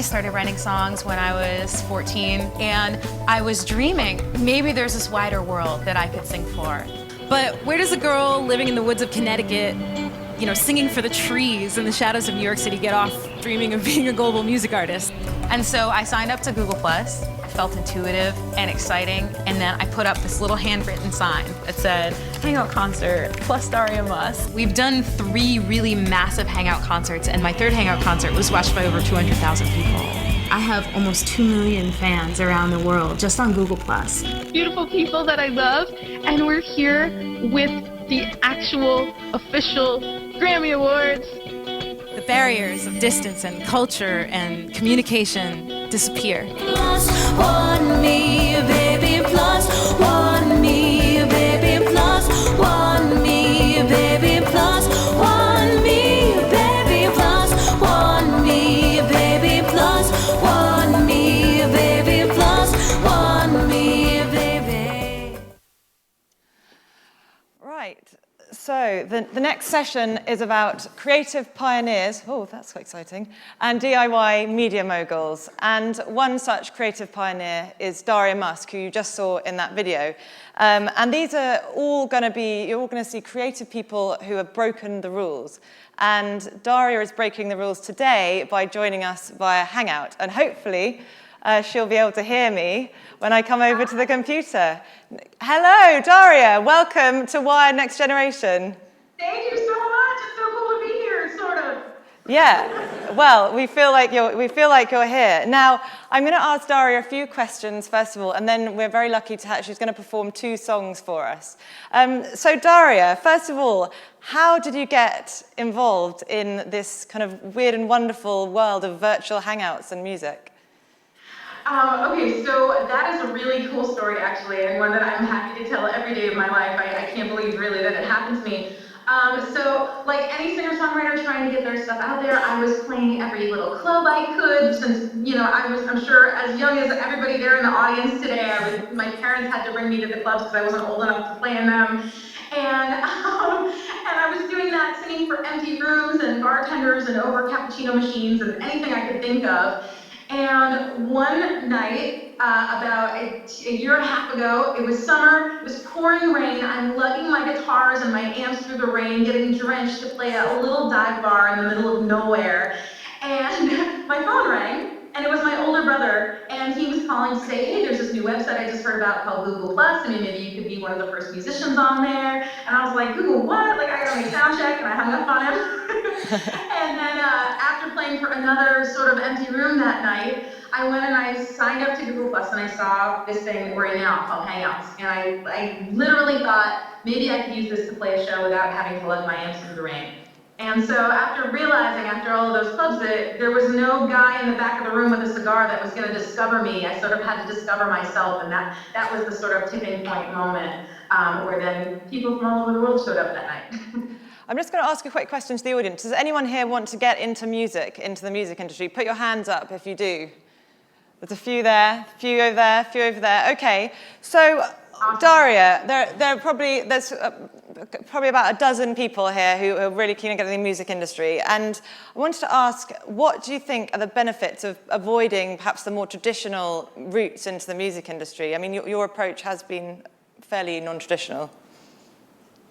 started writing songs when I was 14, and I was dreaming maybe there's this wider world that I could sing for. But where does a girl living in the woods of Connecticut, you know, singing for the trees in the shadows of New York City get off dreaming of being a global music artist? And so I signed up to Google+. I felt intuitive and exciting, and then I put up this little handwritten sign that said, Hangout Concert plus Daria Musk. We've done 3 really massive Hangout concerts, and my 3rd Hangout concert was watched by over 200,000 people. I have almost 2 million fans around the world just on Google+. Beautiful people that I love, and we're here with the actual official Grammy Awards. The barriers of distance and culture and communication disappear. Plus one me, baby, plus one me, baby, plus one me, baby, plus one me, baby, plus one me, baby, plus one me, baby, plus one me, baby. Right. So the next session is about creative pioneers, oh, that's quite exciting, and DIY media moguls. And one such creative pioneer is Daria Musk, who you just saw in that video. And these are all going to be, you're all going to see creative people who have broken the rules. And Daria is breaking the rules today by joining us via Hangout. And hopefully, she'll be able to hear me when I come over to the computer. Hello, Daria. Welcome to Wired Next Generation. Thank you so much. It's so cool to be here, sort of. Yeah. Well, we feel like you're here. Now, I'm going to ask Daria a few questions first of all, and then we're very lucky to have, she's going to perform 2 songs for us. So, Daria, first of all, how did you get involved in this kind of weird and wonderful world of virtual hangouts and music? Okay, so that is a really cool story, actually, and one that I'm happy to tell every day of my life. I can't believe, really, that it happened to me. So, like any singer-songwriter trying to get their stuff out there, I was playing every little club I could, since, you know, I'm sure, as young as everybody there in the audience today, my parents had to bring me to the clubs because I wasn't old enough to play in them. And I was doing that, singing for empty rooms and bartenders and over cappuccino machines and anything I could think of. And one night, about a year and a half ago, it was summer, it was pouring rain, I'm lugging my guitars and my amps through the rain, getting drenched to play at a little dive bar in the middle of nowhere. And my phone rang, and it was my older brother, and he was calling to say, hey, there's this new website I just heard about called Google+. I mean, maybe you could be one of the first musicians on there. And I was like, Google what? Like, I gotta make sound check, and I hung up on him. And then after playing for another sort of empty room that night, I went and I signed up to Google+, and I saw this thing that we're in now called Hangouts. And I literally thought, maybe I could use this to play a show without having to lug my amps through the rain. And so after realizing, after all of those clubs, that there was no guy in the back of the room with a cigar that was going to discover me, I sort of had to discover myself, and that was the sort of tipping point moment where then people from all over the world showed up that night. I'm just going to ask a quick question to the audience. Does anyone here want to get into music, into the music industry? Put your hands up if you do. There's a few there, a few over there, a few over there. Okay, so Daria, there's probably about a dozen people here who are really keen on getting in the music industry. And I wanted to ask, what do you think are the benefits of avoiding perhaps the more traditional routes into the music industry? I mean, your approach has been fairly non-traditional.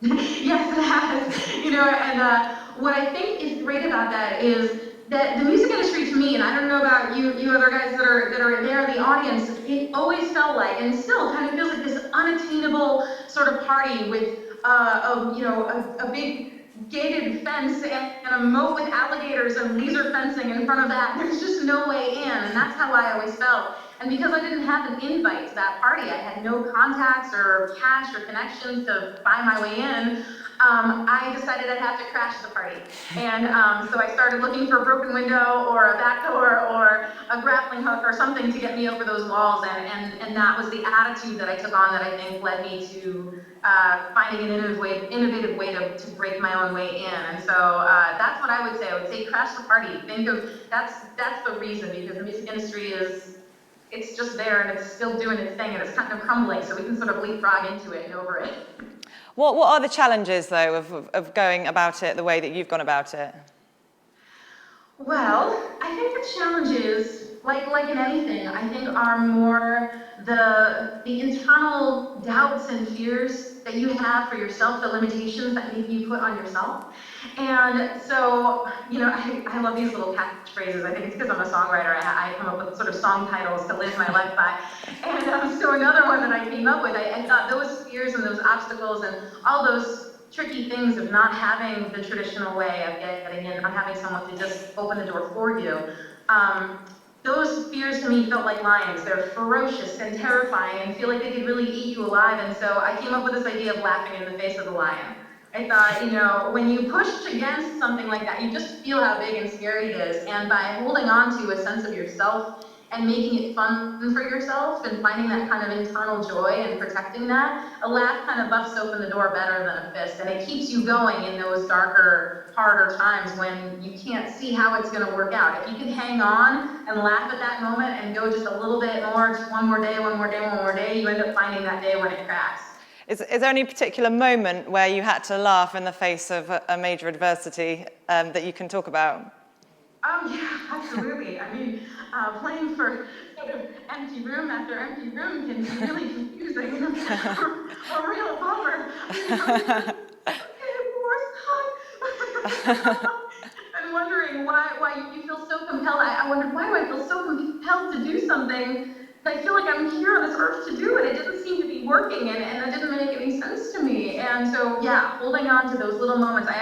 Yes, it has. You know, and what I think is great about that is that the music industry, to me, and I don't know about you other guys that are there in the audience, it always felt like, and still kind of feels like, this unattainable sort of party with a big gated fence and a moat with alligators and laser fencing in front of that. There's just no way in, and that's how I always felt. And because I didn't have an invite to that party, I had no contacts or cash or connections to buy my way in, I decided I'd have to crash the party. And so I started looking for a broken window or a back door or a grappling hook or something to get me over those walls. And that was the attitude that I took on that I think led me to finding an innovative way to break my own way in. And so that's what I would say. I would say crash the party. Think of, that's the reason, because the music industry it's just there and it's still doing its thing and it's kind of crumbling, so we can sort of leapfrog into it and over it. What are the challenges, though, of going about it the way that you've gone about it? Well, I think the challenges, like in anything, I think are more the internal doubts and fears that you have for yourself, the limitations that maybe you put on yourself. And so, I love these little catchphrases. I think it's because I'm a songwriter. I come up with sort of song titles to live my life by. And so another one that I came up with, I thought those fears and those obstacles and all those tricky things of not having the traditional way of getting in, not having someone to just open the door for you. Those fears to me felt like lions. They're ferocious and terrifying and feel like they could really eat you alive. And so I came up with this idea of laughing in the face of the lion. I thought, when you push against something like that, you just feel how big and scary it is. And by holding on to a sense of yourself and making it fun for yourself and finding that kind of internal joy and protecting that, a laugh kind of busts open the door better than a fist. And it keeps you going in those darker, harder times when you can't see how it's going to work out. If you can hang on and laugh at that moment and go just a little bit more, just one more day, one more day, one more day, you end up finding that day when it cracks. Is there any particular moment where you had to laugh in the face of a major adversity that you can talk about? Yeah, absolutely. I mean, playing for sort of empty room after empty room can be really confusing or real bummer. And wondering why you feel so compelled. I wondered, why do I feel so compelled to do something that I feel like I'm here on this earth to do, and it didn't seem to be working, and that didn't make any sense to me. And so, yeah, holding on to those little moments, I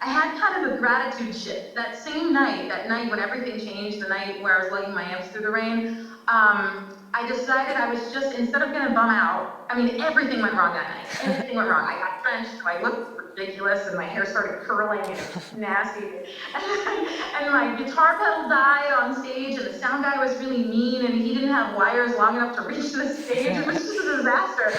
had kind of a gratitude shift. That same night, that night when everything changed, the night where I was lugging my amps through the rain, I decided I was just, instead of gonna bum out, I mean, everything went wrong that night. Everything went wrong. I got drenched, so I looked ridiculous, and my hair started curling, and it was nasty. And my guitar pedal died on stage, and the sound guy was really mean, and he didn't have wires long enough to reach the stage. It was just a disaster.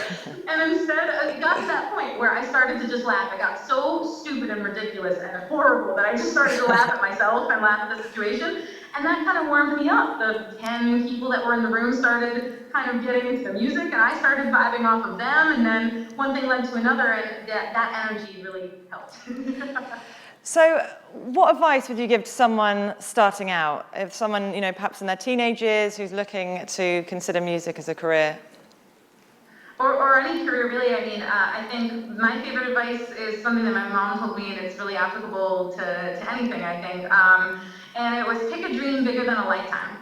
And instead, it got to that point where I started to just laugh. I got so stupid and ridiculous and horrible that I just started to laugh at myself and laugh at the situation. And that kind of warmed me up. The 10 people that were in the room started kind of getting into the music, and I started vibing off of them, and then one thing led to another, and that energy really helped. So what advice would you give to someone starting out? If someone, perhaps in their teenage years who's looking to consider music as a career? Or any career, really. I mean, I think my favorite advice is something that my mom told me, and it's really applicable to anything, I think. And it was, pick a dream bigger than a lifetime.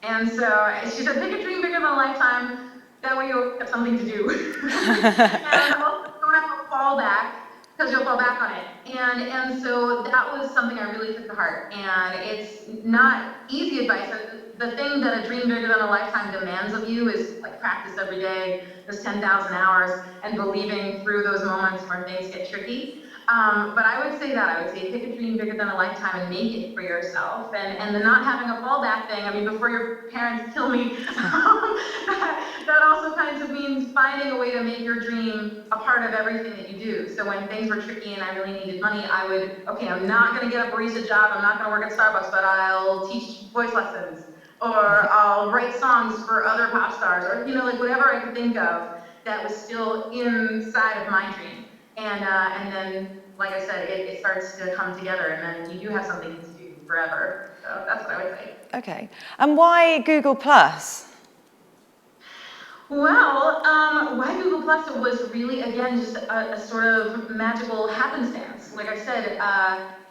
And so she said, pick a dream bigger than a lifetime, that way you'll have something to do. And also don't have a fallback, because you'll fall back on it. And so that was something I really took to heart. And it's not easy advice. The thing that a dream bigger than a lifetime demands of you is like practice every day, those 10,000 hours, and believing through those moments where things get tricky. But I would say pick a dream bigger than a lifetime and make it for yourself. And the not having a fallback thing, I mean, before your parents kill me, that also kind of means finding a way to make your dream a part of everything that you do. So when things were tricky and I really needed money, I would, okay, I'm not going to get a barista job, I'm not going to work at Starbucks, but I'll teach voice lessons, or I'll write songs for other pop stars, or like whatever I could think of that was still inside of my dream. And then, like I said, it starts to come together, and then you do have something to do forever. So that's what I would say. Okay. And why Google Plus? Well, why Google Plus was really, again, just a sort of magical happenstance. Like I said,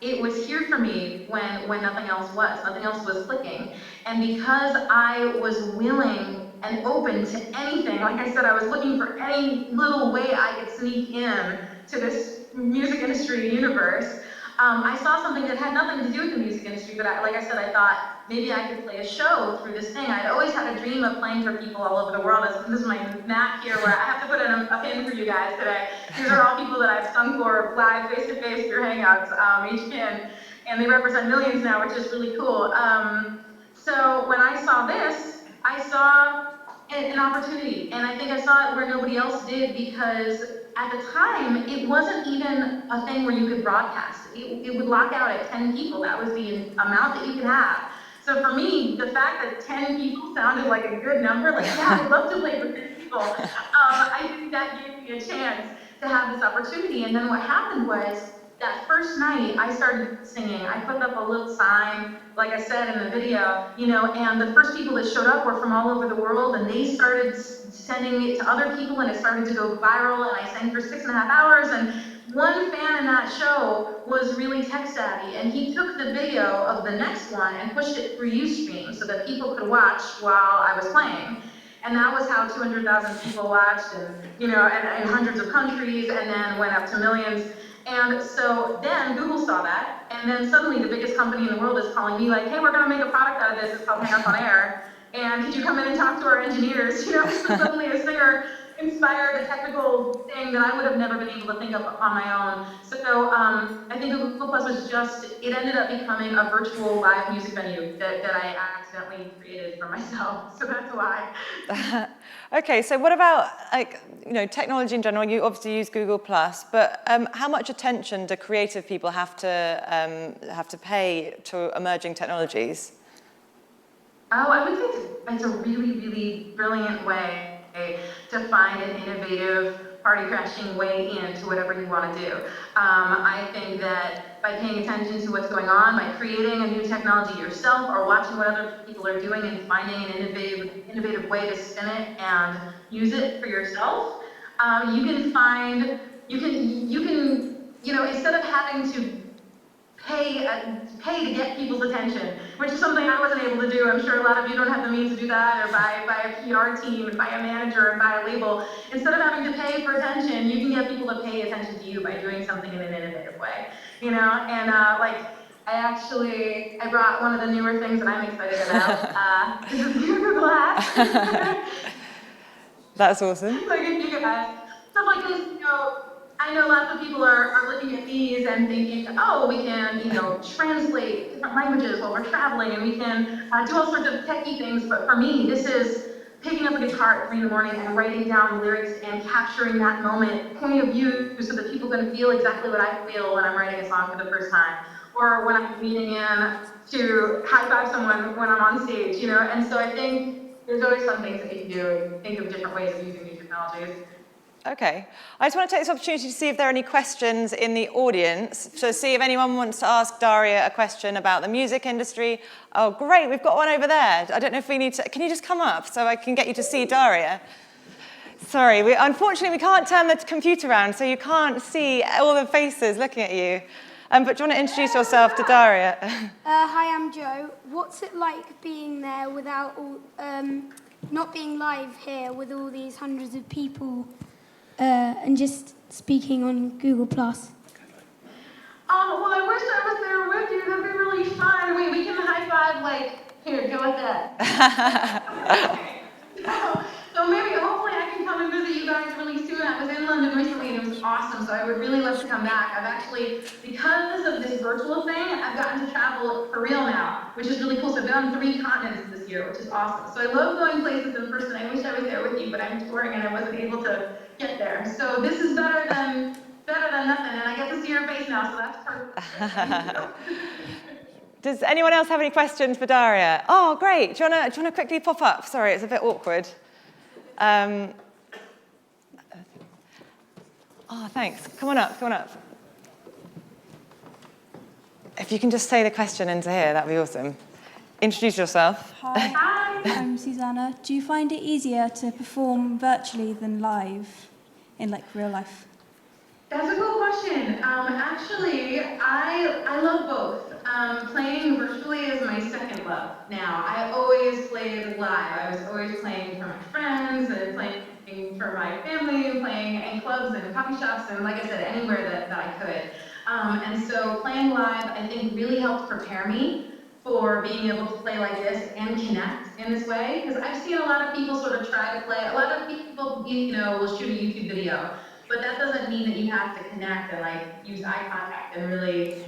it was here for me when nothing else was. Nothing else was clicking. And because I was willing and open to anything, like I said, I was looking for any little way I could sneak in to this music industry universe. I saw something that had nothing to do with the music industry, but like I said, I thought maybe I could play a show through this thing. I'd always had a dream of playing for people all over the world. This is my map here where I have to put in a pin for you guys today. These are all people that I've sung for live, face-to-face through Hangouts, each pin, and they represent millions now, which is really cool. So when I saw this, I saw an opportunity, and I think I saw it where nobody else did, because at the time, it wasn't even a thing where you could broadcast. It would lock out at 10 people. That was the amount that you could have. So for me, the fact that 10 people sounded like a good number, like, yeah, I'd love to play for 10 people, I think that gave me a chance to have this opportunity. And then what happened was that first night I started singing, I put up a little sign, like I said in the video, you know, and the first people that showed up were from all over the world, and they started sending it to other people, and it started to go viral, and I sang for 6.5 hours, and one fan in that show was really tech savvy, and he took the video of the next one and pushed it through Ustream so that people could watch while I was playing. And that was how 200,000 people watched, and you know, and hundreds of countries, and then went up to millions. And so then Google saw that, and then suddenly the biggest company in the world is calling me like, hey, we're gonna make a product out of this, it's called Hang Up on Air, and could you come in and talk to our engineers? You know, so suddenly a singer inspired a technical thing that I would have never been able to think of on my own. So I think Google Plus was just, it ended up becoming a virtual live music venue that I accidentally created for myself, so that's why. Okay, so what about, like, you know, technology in general? You obviously use Google Plus, but how much attention do creative people have to pay to emerging technologies? Oh, I would say it's a really, really brilliant way to find an innovative, party-crashing way into whatever you want to do. I think that by paying attention to what's going on, by creating a new technology yourself, or watching what other people are doing and finding an innovative way to spin it and use it for yourself, you can find, you can, you know, instead of having to pay to get people's attention, which is something I wasn't able to do. I'm sure a lot of you don't have the means to do that, or buy a PR team, and buy a manager, and buy a label. Instead of having to pay for attention, you can get people to pay attention to you by doing something in an innovative way, you know? And like, I brought one of the newer things that I'm excited about. This is Google Glass. That's awesome. Like, if you guys, stuff like this, you know, I know lots of people are looking at these and thinking, oh, we can, you know, translate different languages while we're traveling, and we can do all sorts of techie things. But for me, this is picking up a guitar at 3 in the morning and writing down lyrics and capturing that moment, point of view, so that people can feel exactly what I feel when I'm writing a song for the first time, or when I'm leaning in to high five someone when I'm on stage, you know. And so I think there's always some things that you can do and think of different ways of using new technologies. Okay. I just want to take this opportunity to see if there are any questions in the audience. So see if anyone wants to ask Daria a question about the music industry. Oh, great, we've got one over there. I don't know if we need to, can you just come up so I can get you to see Daria? Sorry, unfortunately we can't turn the computer around, so you can't see all the faces looking at you. But do you want to introduce yourself to Daria? Hi, I'm Joe. What's it like being there without all, not being live here with all these hundreds of people and just speaking on Google Plus? Oh, well, I wish I was there with you. That'd be really fun. Wait, we can high five, like, here, go with that. So maybe, hopefully I can come and visit you guys really soon. I was in London recently and it was awesome, so I would really love to come back. I've actually, because of this virtual thing, I've gotten to travel for real now, which is really cool. So I've been on 3 continents this year, which is awesome. So I love going places in person. I wish I was there with you, but I'm touring and I wasn't able to get there. So this is better than nothing, and I get to see your face now, so that's perfect. Does anyone else have any questions for Daria? Oh, great. Do you want to quickly pop up? Sorry, it's a bit awkward. Oh, thanks. Come on up, come on up. If you can just say the question into here, that'd be awesome. Introduce yourself. Hi, I'm Susanna. Do you find it easier to perform virtually than live in like real life? That's a cool question. Actually, I love both. Playing virtually is my second love now. I always played live. I was always playing for my friends and playing for my family and playing in clubs and coffee shops and, like I said, anywhere that I could. And so playing live, I think, really helped prepare me for being able to play like this and connect in this way. Because I've seen a lot of people sort of try to play. A lot of people, you know, will shoot a YouTube video. But that doesn't mean that you have to connect and like use eye contact and really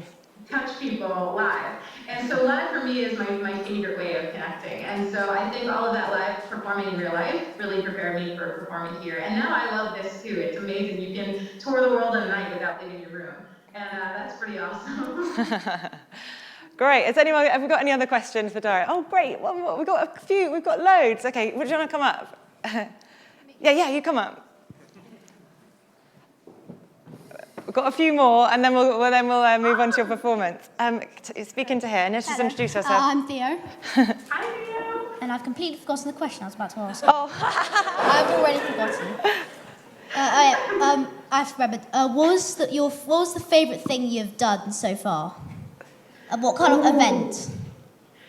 touch people live. And so live for me is my favorite way of connecting. And so I think all of that live performing in real life really prepared me for performing here. And now I love this too. It's amazing. You can tour the world in a night without leaving your room. And that's pretty awesome. Great. Have we got any other questions for Daria? Oh, great. Well, we've got a few. We've got loads. Okay, would you want to come up? Yeah, you come up. We've got a few more, and then we'll move on to your performance. Speaking to here, Nisha's introduce herself. I'm Theo, Hi, Theo. and I've completely forgotten the question I was about to ask. Oh, I've already forgotten. I've remembered. What was the favourite thing you've done so far? What kind of event?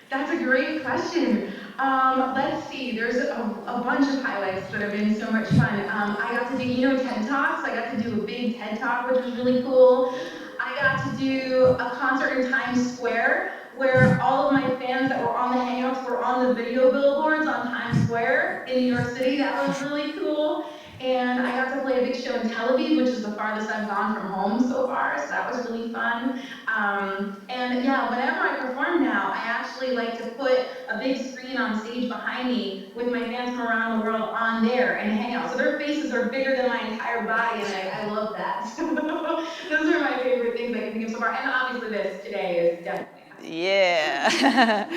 That's a great question. Let's see, there's a bunch of highlights that have been so much fun. I got to do, TED Talks. I got to do a big TED Talk, which was really cool. I got to do a concert in Times Square, where all of my fans that were on the Hangouts were on the video billboards on Times Square in New York City. That was really cool. And I got to play a big show in Tel Aviv, which is the farthest I've gone from home so far, so that was really fun. And yeah, whenever I perform now, I actually like to put a big screen on stage behind me with my fans from around the world on there and hang out. So their faces are bigger than my entire body, and I love that. Those are my favorite things I can think of so far. And obviously this today is definitely. yeah.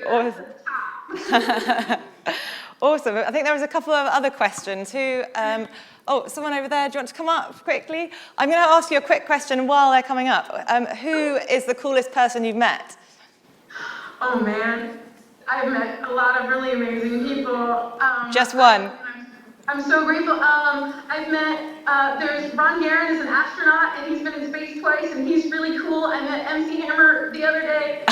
Awesome. Awesome. I think there was a couple of other questions. Someone over there, do you want to come up quickly? I'm going to ask you a quick question while they're coming up. Who is the coolest person you've met? Oh man, I've met a lot of really amazing people. Just one. I'm so grateful. I've met, there's Ron Garan is an astronaut, and he's been in space twice, and he's really cool. I met MC Hammer the other day.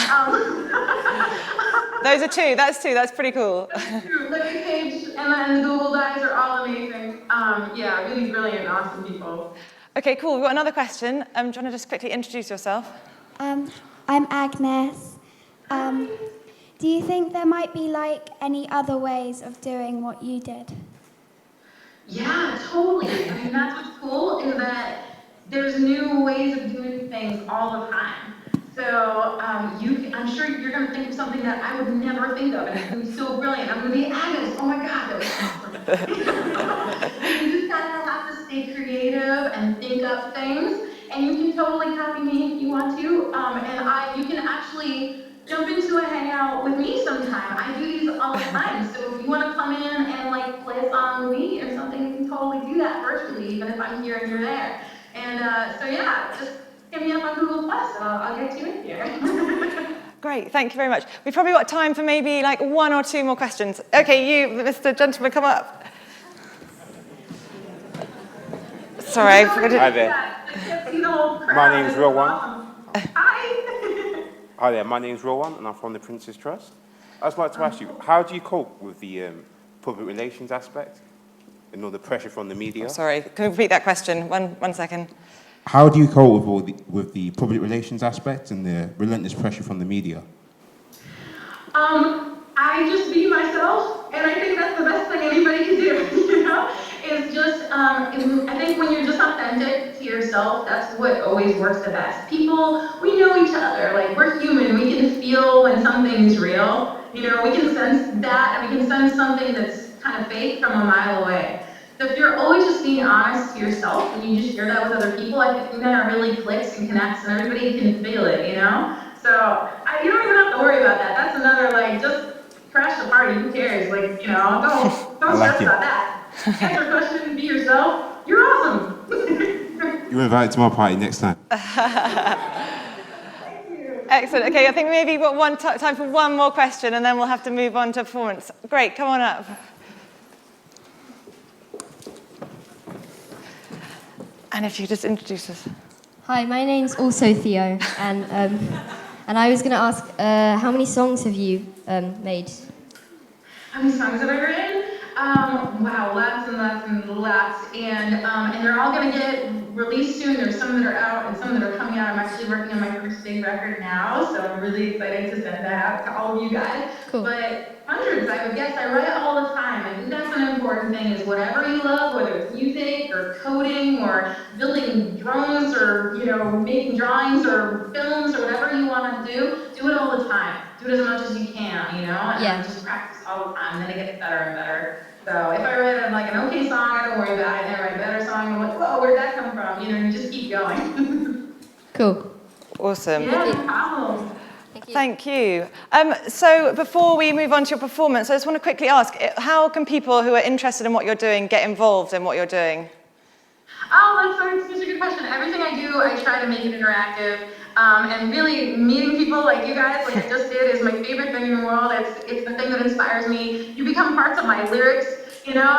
Those are two. That's two. That's pretty cool. Libby Page and then the Google guys are all amazing. Yeah, really brilliant, awesome people. Okay, cool. We've got another question. Do you want to just quickly introduce yourself? I'm Agnes. Do you think there might be any other ways of doing what you did? Yeah, totally. I mean, that's what's cool is that there's new ways of doing things all the time. So I'm sure you're going to think of something that I would never think of, and it's going to be so brilliant. I'm going to be Agnes. Oh my God, that was awesome. You just kind of have to stay creative and think up things, and you can totally copy me if you want to. You can actually jump into a hangout with me sometime. I do these all the time. So if you want to come in and play a song with me or something, you can totally do that virtually, even if I'm here and you're there. And so yeah, just hit me up on Google Plus, and I'll get you in here. Great, thank you very much. We've probably got time for maybe one or two more questions. Okay, you, Mr. Gentleman, come up. Sorry, I forgot to... Hi there. My name's Real One. Hi. Hi there, my name's Real One, and I'm from the Prince's Trust. I'd just like to ask you, how do you cope with the public relations aspect and all the pressure from the media? Sorry, can we repeat that question? One second. How do you cope with the public relations aspect and the relentless pressure from the media? I just be myself, and I think that's the best thing anybody can do, is just, I think when you're just authentic to yourself, that's what always works the best. People, we know each other, we're human, we can feel when something's real, we can sense that, and we can sense something that's kind of fake from a mile away. So if you're always just being honest to yourself, and you just share that with other people, I think that really clicks and connects, and everybody can feel it, So you don't even have to worry about that. That's another, just crash the party, who cares? Don't stress about that. Answer a question, be yourself. You're awesome. You're invited to my party next time. Excellent. Okay, I think maybe we've got time for one more question, and then we'll have to move on to performance. Great, come on up. And if you just introduce us. Hi, my name's also Theo, and I was going to ask, how many songs have you made? How many songs have I written? Wow, lots and lots and lots, and they're all going to get released soon. There's some that are out and some that are coming out. I'm actually working on my first big record now, so I'm really excited to send that out to all of you guys. Cool. But hundreds, I would guess. I write all the time. I think that's an important thing, is whatever you love, whether it's music or coding or building drones or, making drawings or films or whatever you want to do it all the time. Do it as much as you can, and just practice all the time, and then it gets better and better. So if I write an okay song, I don't worry about it. And I write a better song, I'm like, whoa, where'd that come from? You just keep going. Cool. Awesome. Yeah, no problem. Thank you. So before we move on to your performance, I just want to quickly ask, how can people who are interested in what you're doing get involved in what you're doing? Oh, that's such a good question. Everything I do, I try to make it interactive. And really, meeting people like you guys, like I just did, is my favorite thing in the world. It's the thing that inspires me. You become parts of my lyrics, you know,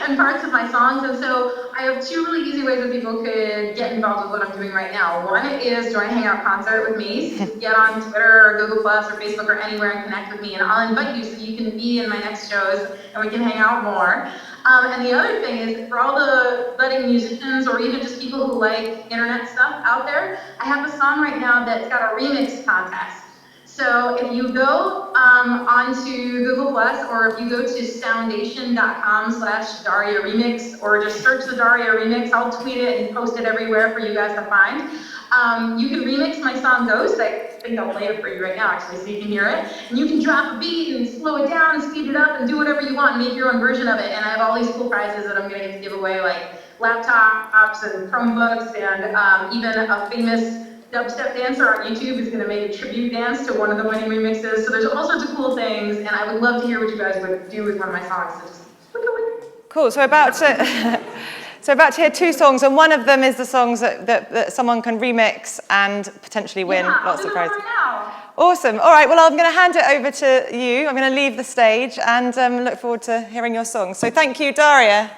and parts of my songs. And so I have two really easy ways that people could get involved with what I'm doing right now. One is join a Hangout concert with me. So get on Twitter or Google Plus or Facebook or anywhere and connect with me. And I'll invite you so you can be in my next shows and we can hang out more. And the other thing is, for all the budding musicians or even just people who like internet stuff out there, I have a song right now that's got a remix contest. So if you go onto Google Plus, or if you go to soundation.com/Daria Remix, or just search the Daria Remix, I'll tweet it and post it everywhere for you guys to find. You can remix my song Ghost. I think I'll play it for you right now, actually, so you can hear it. And you can drop a beat and slow it down and speed it up and do whatever you want and make your own version of it. And I have all these cool prizes that I'm going to get to give away, like laptops and Chromebooks, and even a famous dubstep dancer on YouTube is going to make a tribute dance to one of the winning remixes. So there's all sorts of cool things, and I would love to hear what you guys would do with one of my songs. So just Cool. So about to hear two songs, and one of them is the songs that someone can remix and potentially win lots of prizes. Right now. Awesome. All right. Well, I'm going to hand it over to you. I'm going to leave the stage and look forward to hearing your songs. So thank you, Daria.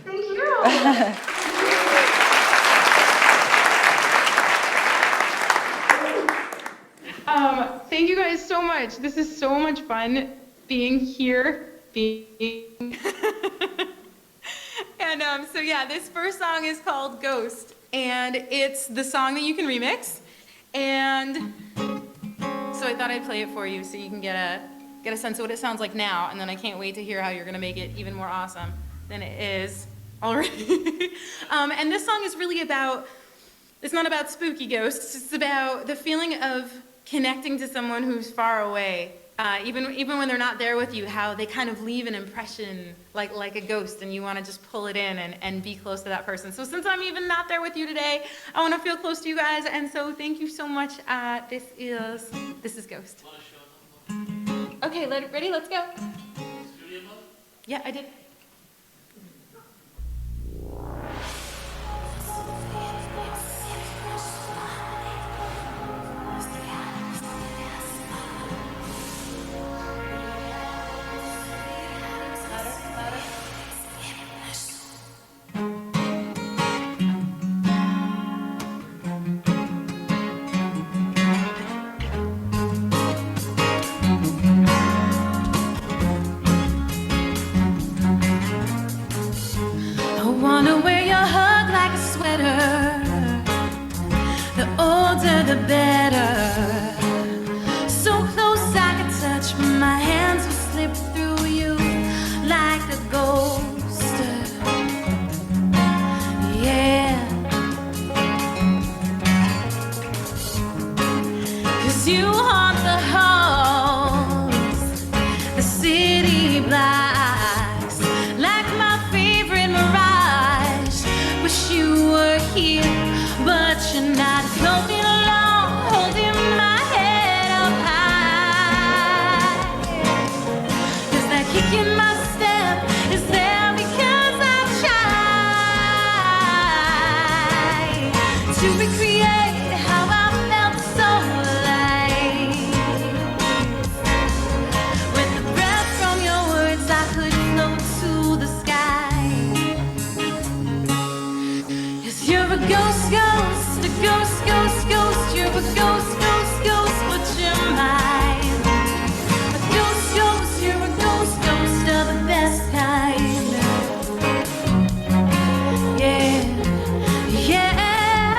Thank you. Thank you guys so much. This is so much fun being here, And so yeah, this first song is called Ghost, and it's the song that you can remix. And so I thought I'd play it for you so you can get a sense of what it sounds like now, and then I can't wait to hear how you're gonna make it even more awesome than it is already. And this song is really about, it's not about spooky ghosts, it's about the feeling of connecting to someone who's far away. Even when they're not there with you, how they kind of leave an impression like a ghost, and you want to just pull it in and be close to that person. So since I'm even not there with you today, I want to feel close to you guys, and so thank you so much. This is Ghost. Okay, ready? Let's go. Yeah, I did. I wanna wear your hug like a sweater. The older the better. So close I could touch, my hands will slip through you like a ghost. Yeah. 'Cause you haunt the halls, the city blocks, like my favorite mirage. Wish you were here, but you're not. Floating along, holding my head up high. 'Cause that kick in my step is there because I tried to recreate how I felt so alive. With the breath from your words, I could float to the sky. 'Cause you're a ghost, ghost, a ghost, ghost, ghost. You're a ghost, ghost, ghost, but you're mine. A ghost, ghost, you're a ghost, ghost of the best kind. Yeah, yeah.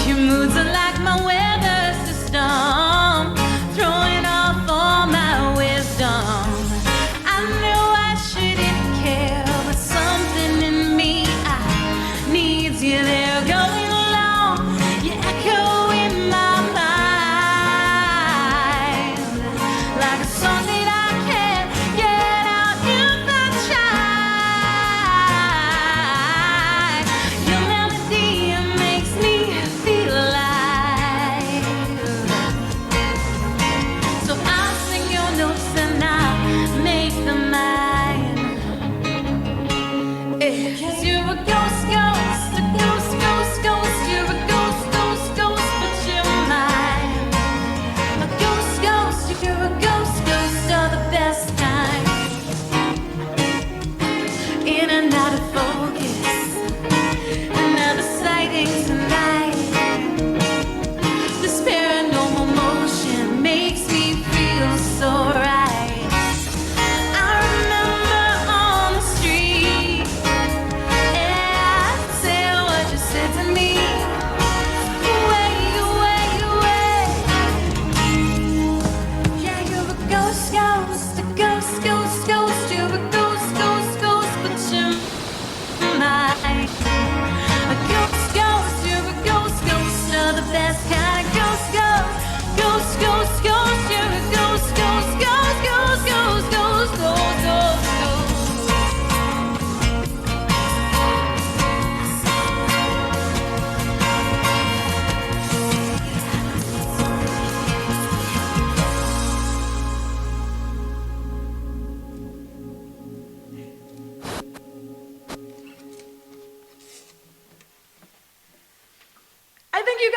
Your moods are like my weather system, throwing off all my wisdom. I know I shouldn't care, but something in me needs you there. Going along, you echo in my mind, like a song that I can't get out if I try. Your melody makes me feel alive.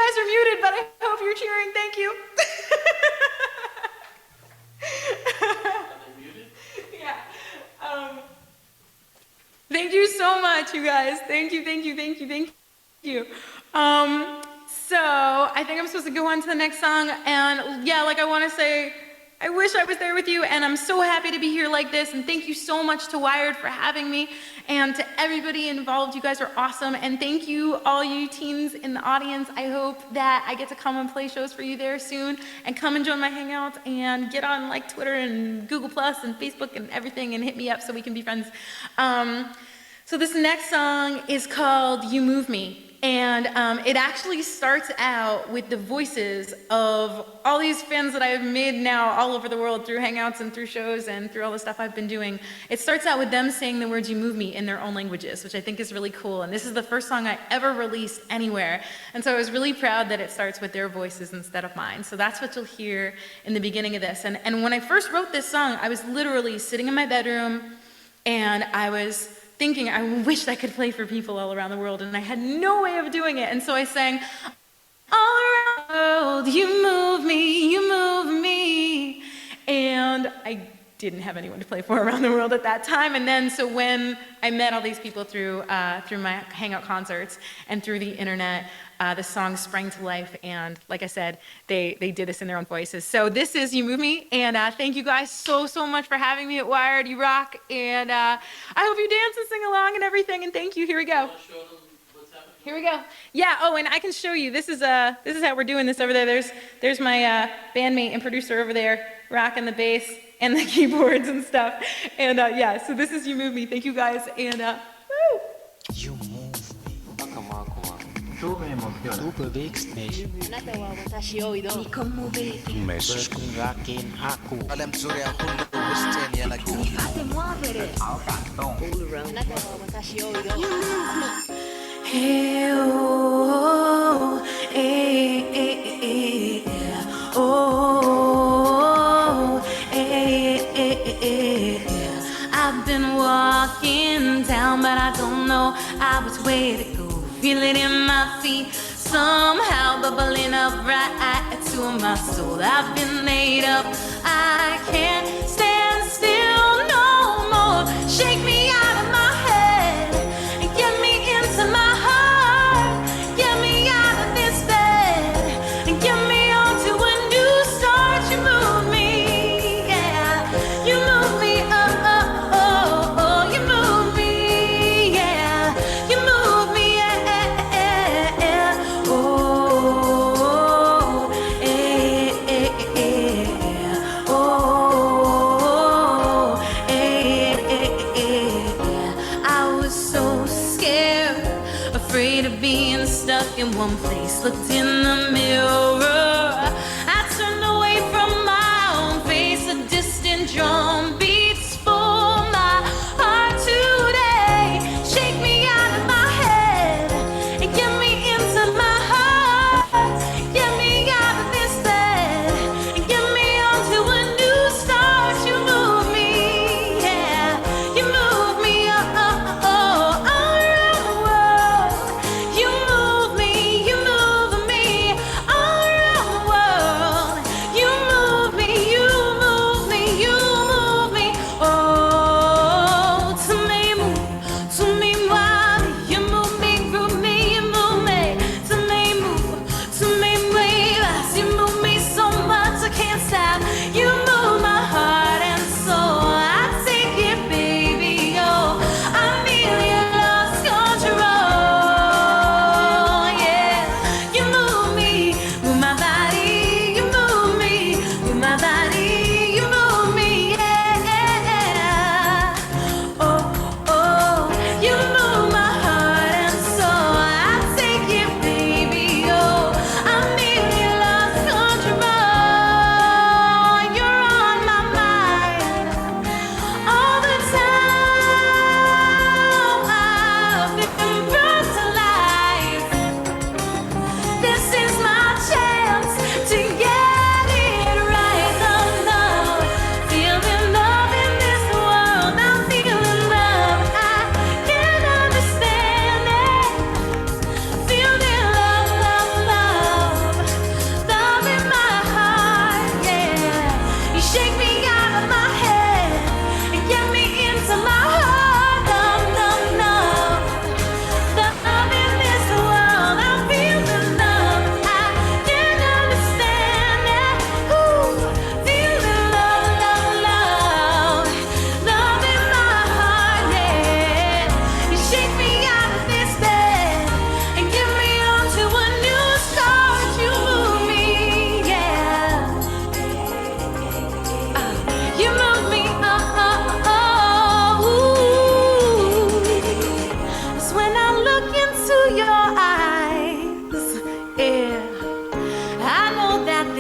guys are muted, but I hope you're cheering. Thank you. Yeah. Thank you so much, you guys. Thank you, thank you, thank you, thank you. So I think I'm supposed to go on to the next song, and yeah, like I want to say, I wish I was there with you, and I'm so happy to be here like this, and thank you so much to Wired for having me, and to everybody involved. You guys are awesome, and thank you, all you teens in the audience. I hope that I get to come and play shows for you there soon, and come and join my hangouts, and get on like Twitter and Google Plus and Facebook and everything, and hit me up so we can be friends. So this next song is called You Move Me. And it actually starts out with the voices of all these fans that I've made now all over the world through Hangouts and through shows and through all the stuff I've been doing. It starts out with them saying the words "You Move Me" in their own languages, which I think is really cool. And this is the first song I ever released anywhere. And so I was really proud that it starts with their voices instead of mine. So that's what you'll hear in the beginning of this. And when I first wrote this song, I was literally sitting in my bedroom, and I was thinking, I wish I could play for people all around the world, and I had no way of doing it. And so I sang, all around the world, you move me. And I didn't have anyone to play for around the world at that time. And then, so when I met all these people through my Hangout concerts and through the internet, the song sprang to life, and like I said, they did this in their own voices. So this is You Move Me, and thank you guys so much for having me at Wired. You rock, and I hope you dance and sing along and everything, and thank you. Here we go. Here we go. Yeah, oh, and I can show you. This is how we're doing this over there. There's my bandmate and producer over there, rocking the bass and the keyboards and stuff. And yeah, so this is You Move Me. Thank you guys, and woo! You move me. Du bewegst mich. Mexes kung akin ako. Alam zuri ako gusten ya lagi. Hey, oh, eh, eh, eh, oh, eh, eh, eh. I've been walking down, but I don't know which way to go. Feel it in my feet, somehow bubbling up right to my soul. I've been laid up, I can't stand still no more. Shake me out of my head and get me into my heart. Get me out of this bed and get me onto a new start. You move me, yeah. You move me, oh, oh, oh, oh. You move me, yeah. You move me, yeah. Afraid of being stuck in one place. Looked in the mirror, I turned away from my own face. A distant drum beats for my heart today. Shake me out of my head and get me into my heart. Get me out of this bed and get me onto a new start. You move me, yeah. You move me, oh, oh, oh, all around the world. You move me, you move me.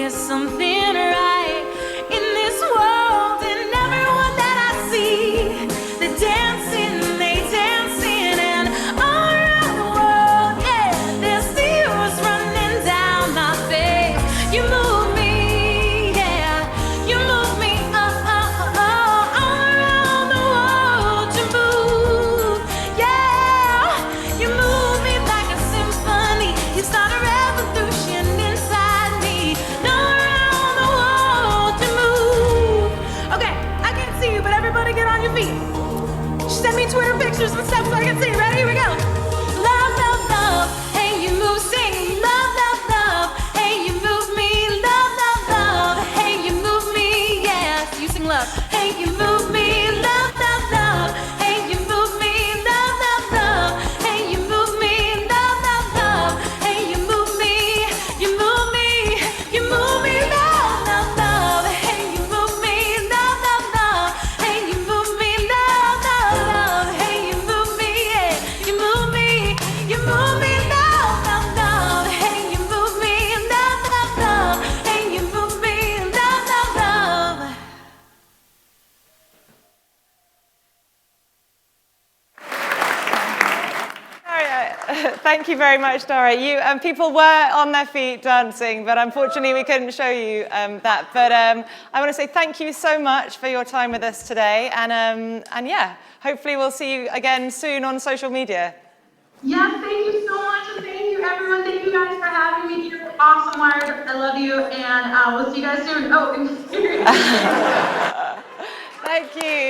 is something right in this world, and everyone that I see, they're dancing, and all around the world, yeah, there's tears running down my face. You move me, yeah, you move me, all around the world. You move, yeah, you move me like a symphony. You start a revolution inside me. All around the world you move. Okay, I can't see you, but everybody get on your feet. Send me Twitter pictures and stuff so I can see. Ready? Here we go. Love, love, love. Hey, you move, sing. Love, love, love. Hey, you move me. Love, love, love. Hey, you move me. Yeah, you sing love. Hey, you move me. Love, love, love. Hey, you move me. Love, love, love. Hey, you move me. Love, love, love. Hey, you move me. You move me. You move me. Love, love, love. Hey, you move me. Love, love, love. Hey, you move me. Love, love, love. Hey, you move me. Yeah, you move me. You move me. Love, love, love. Hey, you move me. Love, love, love. Hey, you move me. Love, love, love. Daria, thank you very much, Daria. You people were on their feet dancing, but unfortunately we couldn't show you that. But I want to say thank you so much for your time with us today, and yeah, hopefully we'll see you again soon on social media. Yes, thank you so much, and thank you everyone. Thank you guys for having me here. Awesome, Wired. I love you, and we'll see you guys soon. Oh, and Thank you.